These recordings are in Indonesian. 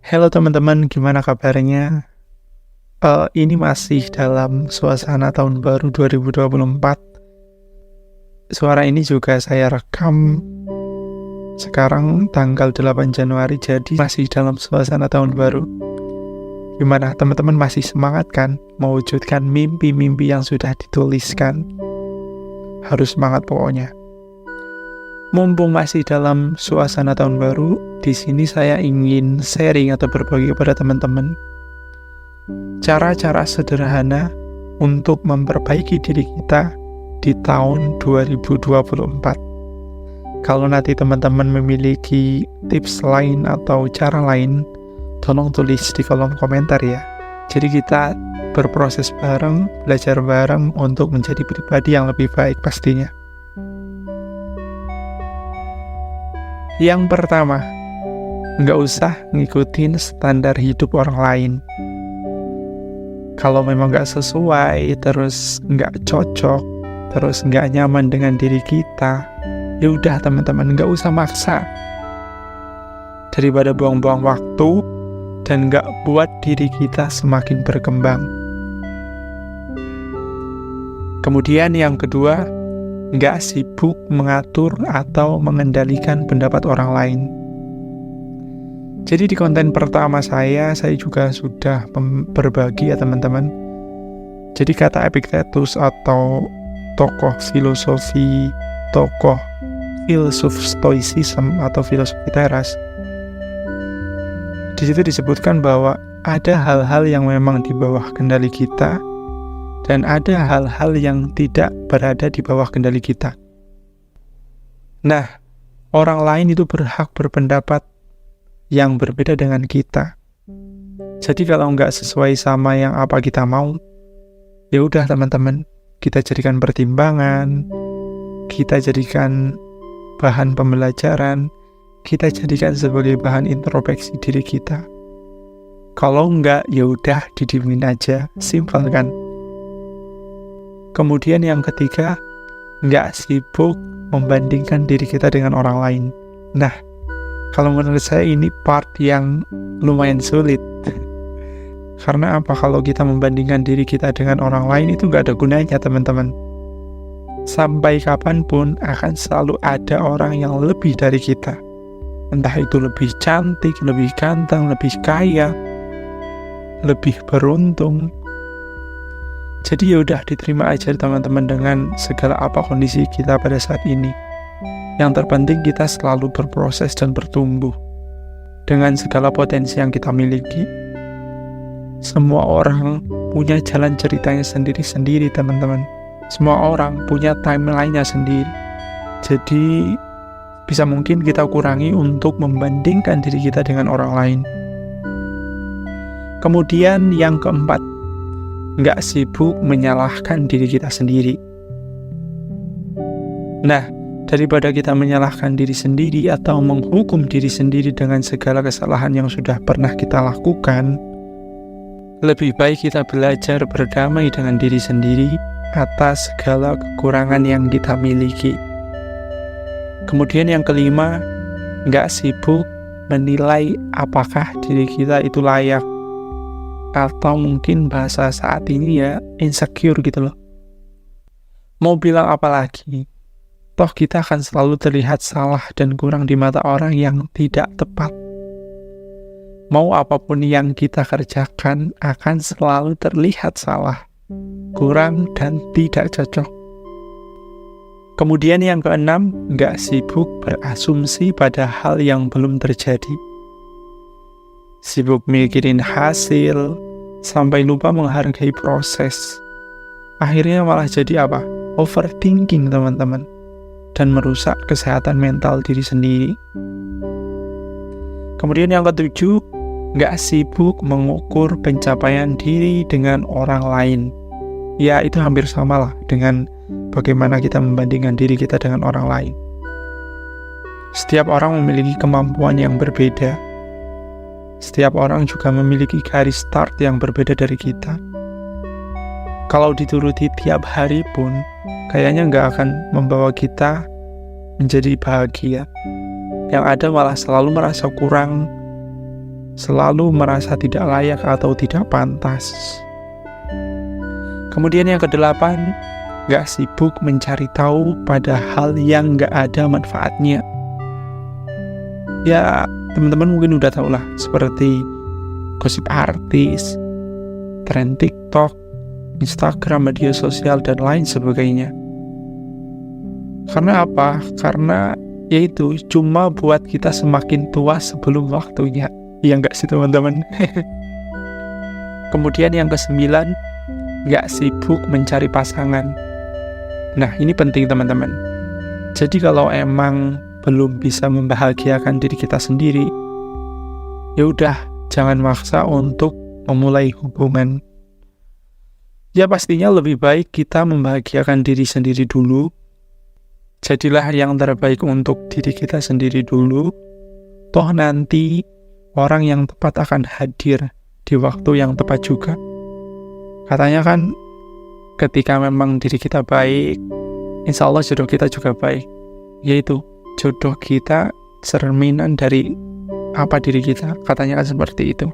Halo teman-teman, gimana kabarnya? Ini masih dalam suasana tahun baru 2024. Suara ini juga saya rekam sekarang tanggal 8 Januari, jadi masih dalam suasana tahun baru. Gimana teman-teman, masih semangat kan mewujudkan mimpi-mimpi yang sudah dituliskan? Harus semangat pokoknya. Mumpung masih dalam suasana tahun baru, di sini saya ingin sharing atau berbagi kepada teman-teman cara-cara sederhana untuk memperbaiki diri kita di tahun 2024. Kalau nanti teman-teman memiliki tips lain atau cara lain, tolong tulis di kolom komentar ya. Jadi kita berproses bareng, belajar bareng untuk menjadi pribadi yang lebih baik pastinya. Yang pertama, nggak usah ngikutin standar hidup orang lain. Kalau memang nggak sesuai, terus nggak cocok, terus nggak nyaman dengan diri kita, ya udah teman-teman, nggak usah maksa. Daripada buang-buang waktu dan nggak buat diri kita semakin berkembang. Kemudian yang kedua, nggak sibuk mengatur atau mengendalikan pendapat orang lain. Jadi di konten pertama saya juga sudah berbagi ya teman-teman. Jadi kata Epictetus atau tokoh filsuf stoicism atau filosofi teras, di situ disebutkan bahwa ada hal-hal yang memang di bawah kendali kita, dan ada hal-hal yang tidak berada di bawah kendali kita. Nah, orang lain itu berhak berpendapat yang berbeda dengan kita. Jadi kalau nggak sesuai sama yang apa kita mau, ya udah teman-teman, kita jadikan pertimbangan, kita jadikan bahan pembelajaran, kita jadikan sebagai bahan introspeksi diri kita. Kalau nggak, ya udah didiemin aja, simpel kan? Kemudian yang ketiga, nggak sibuk membandingkan diri kita dengan orang lain. Nah, kalau menurut saya ini part yang lumayan sulit. Karena apa? Kalau kita membandingkan diri kita dengan orang lain itu nggak ada gunanya teman-teman. Sampai kapanpun akan selalu ada orang yang lebih dari kita. Entah itu lebih cantik, lebih ganteng, lebih kaya, lebih beruntung. Jadi ya udah diterima aja teman-teman dengan segala apa kondisi kita pada saat ini. Yang terpenting kita selalu berproses dan bertumbuh dengan segala potensi yang kita miliki. Semua orang punya jalan ceritanya sendiri-sendiri teman-teman. Semua orang punya timeline-nya sendiri. Jadi bisa mungkin kita kurangi untuk membandingkan diri kita dengan orang lain. Kemudian yang keempat, nggak sibuk menyalahkan diri kita sendiri. Nah, daripada kita menyalahkan diri sendiri atau menghukum diri sendiri dengan segala kesalahan yang sudah pernah kita lakukan, lebih baik kita belajar berdamai dengan diri sendiri atas segala kekurangan yang kita miliki. Kemudian yang kelima, nggak sibuk menilai apakah diri kita itu layak, atau mungkin bahasa saat ini ya insecure gitu loh. Mau bilang apa lagi? Toh kita akan selalu terlihat salah dan kurang di mata orang yang tidak tepat. Mau apapun yang kita kerjakan akan selalu terlihat salah, kurang, dan tidak cocok. Kemudian yang keenam, nggak sibuk berasumsi pada hal yang belum terjadi. Sibuk mikirin hasil, sampai lupa menghargai proses. Akhirnya malah jadi apa? Overthinking teman-teman. Dan merusak kesehatan mental diri sendiri. Kemudian yang ketujuh, nggak sibuk mengukur pencapaian diri dengan orang lain. Ya itu hampir sama lah dengan bagaimana kita membandingkan diri kita dengan orang lain. Setiap orang memiliki kemampuan yang berbeda. Setiap orang juga memiliki garis start yang berbeda dari kita. Kalau dituruti tiap hari pun, kayaknya nggak akan membawa kita menjadi bahagia. Yang ada malah selalu merasa kurang, selalu merasa tidak layak atau tidak pantas. Kemudian yang kedelapan, gak sibuk mencari tahu pada hal yang gak ada manfaatnya. Ya, teman-teman mungkin udah tahu lah, seperti gosip artis, tren TikTok, Instagram, media sosial, dan lain sebagainya. Karena apa? Karena yaitu cuma buat kita semakin tua sebelum waktunya. Iya nggak sih teman-teman? Kemudian yang kesembilan, nggak sibuk mencari pasangan. Nah ini penting teman-teman. Jadi kalau emang belum bisa membahagiakan diri kita sendiri, ya udah jangan maksa untuk memulai hubungan. Ya pastinya lebih baik kita membahagiakan diri sendiri dulu. Jadilah yang terbaik untuk diri kita sendiri dulu. Toh nanti orang yang tepat akan hadir di waktu yang tepat juga. Katanya kan ketika memang diri kita baik, insya Allah jodoh kita juga baik. Yaitu jodoh kita cerminan dari apa diri kita. Katanya kan seperti itu.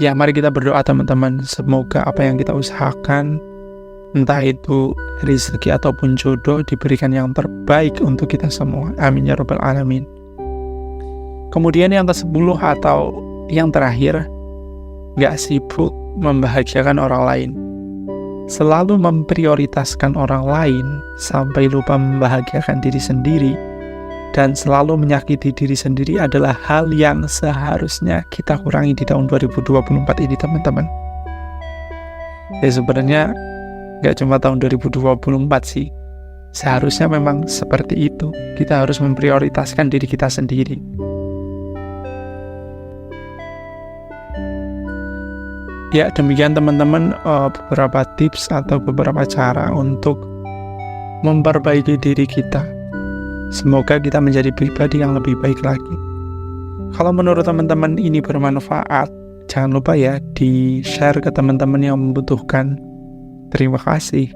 Ya mari kita berdoa teman-teman. Semoga apa yang kita usahakan, entah itu rezeki ataupun jodoh, diberikan yang terbaik untuk kita semua. Amin ya rabbal alamin. Kemudian yang ke-10 atau yang terakhir, gak sibuk membahagiakan orang lain. Selalu memprioritaskan orang lain sampai lupa membahagiakan diri sendiri, dan selalu menyakiti diri sendiri adalah hal yang seharusnya kita kurangi di tahun 2024 ini teman-teman. Ya sebenarnya gak cuma tahun 2024 sih, seharusnya memang seperti itu. Kita harus memprioritaskan diri kita sendiri. Ya demikian teman-teman, beberapa tips atau beberapa cara untuk memperbaiki diri kita. Semoga kita menjadi pribadi yang lebih baik lagi. Kalau menurut teman-teman ini bermanfaat, jangan lupa ya di-share ke teman-teman yang membutuhkan. Terima kasih.